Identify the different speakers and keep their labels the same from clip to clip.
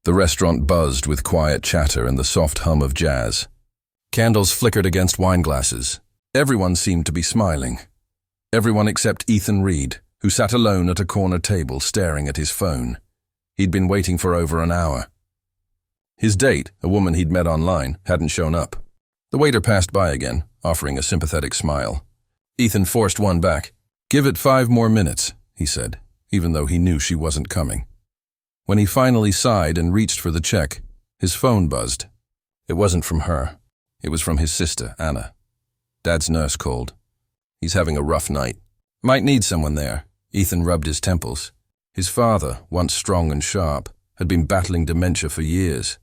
Speaker 1: The restaurant buzzed with quiet chatter and the soft hum of jazz. Candles flickered against wine glasses. Everyone seemed to be smiling. Everyone except Ethan Reed, who sat alone at a corner table staring at his phone. He'd been waiting for over an hour. His date, a woman he'd met online, hadn't shown up. The waiter passed by again, offering a sympathetic smile. Ethan forced one back. "Give it 5 more minutes," he said, even though he knew she wasn't coming. When he finally sighed and reached for the check, his phone buzzed. It wasn't from her. It was from his sister, Anna. Dad's nurse called. "He's having a rough night. Might need someone there." Ethan rubbed his temples. His father, once strong and sharp, had been battling dementia for years.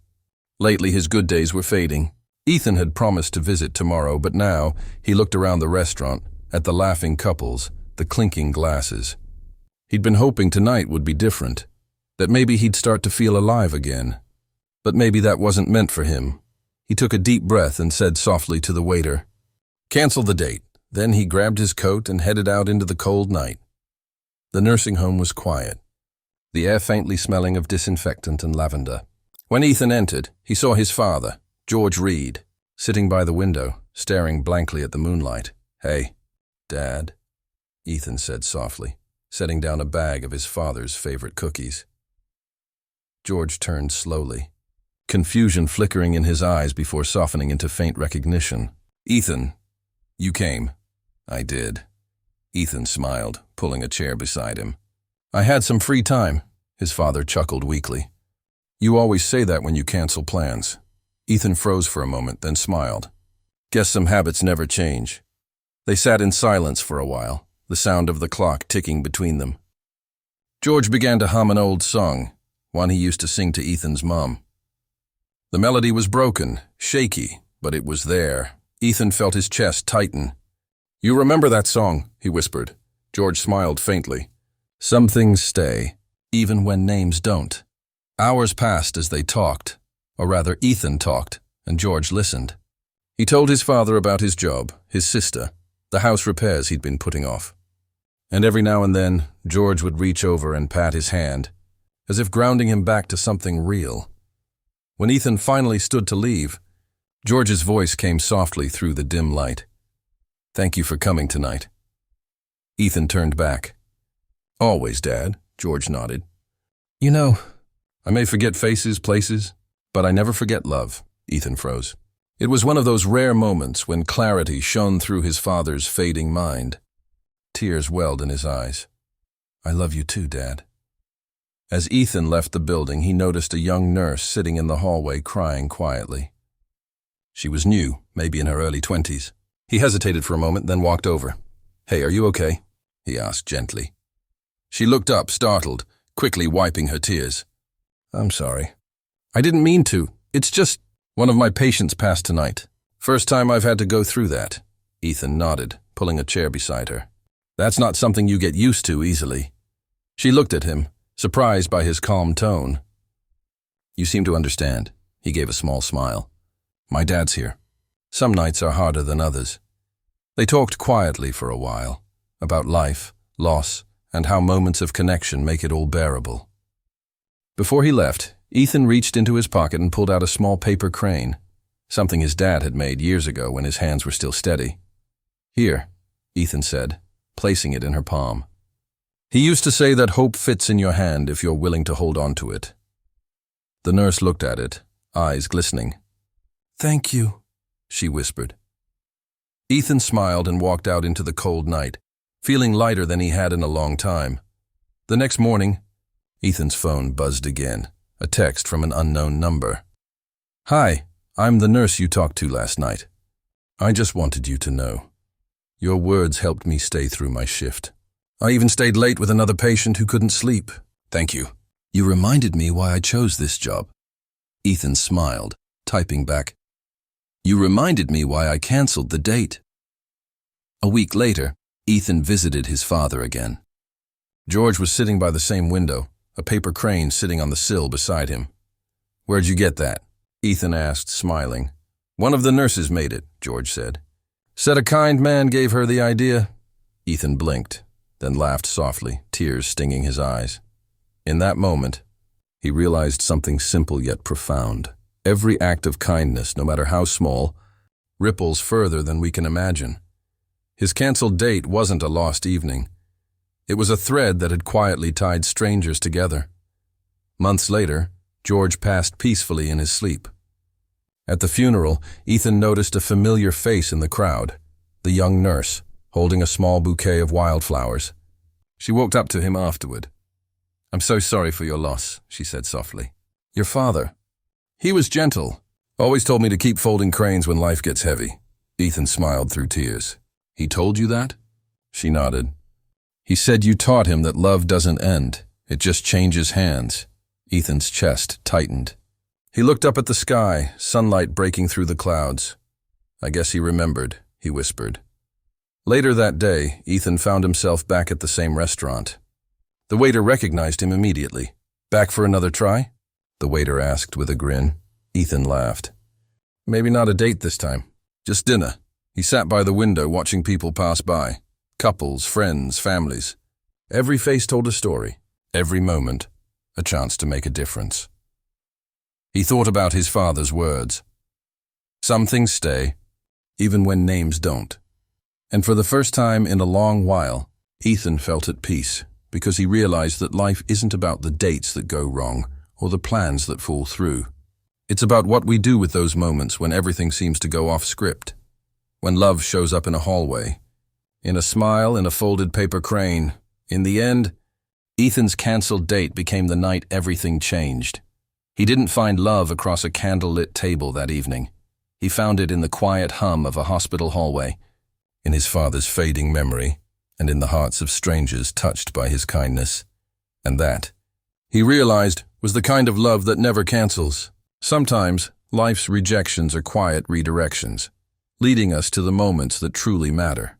Speaker 1: Lately his good days were fading. Ethan had promised to visit tomorrow, but now he looked around the restaurant, at the laughing couples, the clinking glasses. He'd been hoping tonight would be different, that maybe he'd start to feel alive again. But maybe that wasn't meant for him. He took a deep breath and said softly to the waiter, "Cancel the date." Then he grabbed his coat and headed out into the cold night. The nursing home was quiet, the air faintly smelling of disinfectant and lavender. When Ethan entered, he saw his father, George Reed, sitting by the window, staring blankly at the moonlight. "Hey, Dad," Ethan said softly, setting down a bag of his father's favorite cookies. George turned slowly, confusion flickering in his eyes before softening into faint recognition. "Ethan, you came." "I did." Ethan smiled, pulling a chair beside him. "I had some free time," his father chuckled weakly. "You always say that when you cancel plans." Ethan froze for a moment, then smiled. "Guess some habits never change." They sat in silence for a while, the sound of the clock ticking between them. George began to hum an old song, one he used to sing to Ethan's mom. The melody was broken, shaky, but it was there. Ethan felt his chest tighten. "You remember that song?" he whispered. George smiled faintly. "Some things stay, even when names don't." Hours passed as they talked, or rather Ethan talked, and George listened. He told his father about his job, his sister, the house repairs he'd been putting off. And every now and then, George would reach over and pat his hand, as if grounding him back to something real. When Ethan finally stood to leave, George's voice came softly through the dim light. "Thank you for coming tonight." Ethan turned back. "Always, Dad," George nodded. "You know, I may forget faces, places, but I never forget love." Ethan froze. It was one of those rare moments when clarity shone through his father's fading mind. Tears welled in his eyes. "I love you too, Dad." As Ethan left the building, he noticed a young nurse sitting in the hallway crying quietly. She was new, maybe in her early 20s. He hesitated for a moment, then walked over. "Hey, are you okay?" he asked gently. She looked up, startled, quickly wiping her tears. "I'm sorry. I didn't mean to. It's just one of my patients passed tonight. First time I've had to go through that." Ethan nodded, pulling a chair beside her. "That's not something you get used to easily." She looked at him, surprised by his calm tone. "You seem to understand." He gave a small smile. "My dad's here. Some nights are harder than others." They talked quietly for a while, about life, loss, and how moments of connection make it all bearable. Before he left, Ethan reached into his pocket and pulled out a small paper crane, something his dad had made years ago when his hands were still steady. "Here," Ethan said, placing it in her palm. "He used to say that hope fits in your hand if you're willing to hold on to it." The nurse looked at it, eyes glistening. "Thank you," she whispered. Ethan smiled and walked out into the cold night, feeling lighter than he had in a long time. The next morning, Ethan's phone buzzed again, a text from an unknown number. "Hi, I'm the nurse you talked to last night. I just wanted you to know. Your words helped me stay through my shift. I even stayed late with another patient who couldn't sleep. Thank you. You reminded me why I chose this job." Ethan smiled, typing back, "You reminded me why I canceled the date." A week later, Ethan visited his father again. George was sitting by the same window, a paper crane sitting on the sill beside him. "Where'd you get that?" Ethan asked, smiling. "One of the nurses made it," George said. "Said a kind man gave her the idea." Ethan blinked, then laughed softly, tears stinging his eyes. In that moment, he realized something simple yet profound. Every act of kindness, no matter how small, ripples further than we can imagine. His canceled date wasn't a lost evening. It was a thread that had quietly tied strangers together. Months later, George passed peacefully in his sleep. At the funeral, Ethan noticed a familiar face in the crowd, the young nurse, holding a small bouquet of wildflowers. She walked up to him afterward. "I'm so sorry for your loss," she said softly. "Your father. He was gentle, always told me to keep folding cranes when life gets heavy." Ethan smiled through tears. "He told you that?" She nodded. "He said you taught him that love doesn't end, it just changes hands." Ethan's chest tightened. He looked up at the sky, sunlight breaking through the clouds. "I guess he remembered," he whispered. Later that day, Ethan found himself back at the same restaurant. The waiter recognized him immediately. "Back for another try?" the waiter asked with a grin. Ethan laughed. "Maybe not a date this time. Just dinner." He sat by the window watching people pass by. Couples, friends, families. Every face told a story. Every moment, a chance to make a difference. He thought about his father's words. Some things stay, even when names don't. And for the first time in a long while, Ethan felt at peace, because he realized that life isn't about the dates that go wrong or the plans that fall through. It's about what we do with those moments when everything seems to go off script. When love shows up in a hallway, in a smile, in a folded paper crane. In the end, Ethan's canceled date became the night everything changed. He didn't find love across a candlelit table that evening. He found it in the quiet hum of a hospital hallway, in his father's fading memory, and in the hearts of strangers touched by his kindness. And that, he realized, was the kind of love that never cancels. Sometimes, life's rejections are quiet redirections, leading us to the moments that truly matter.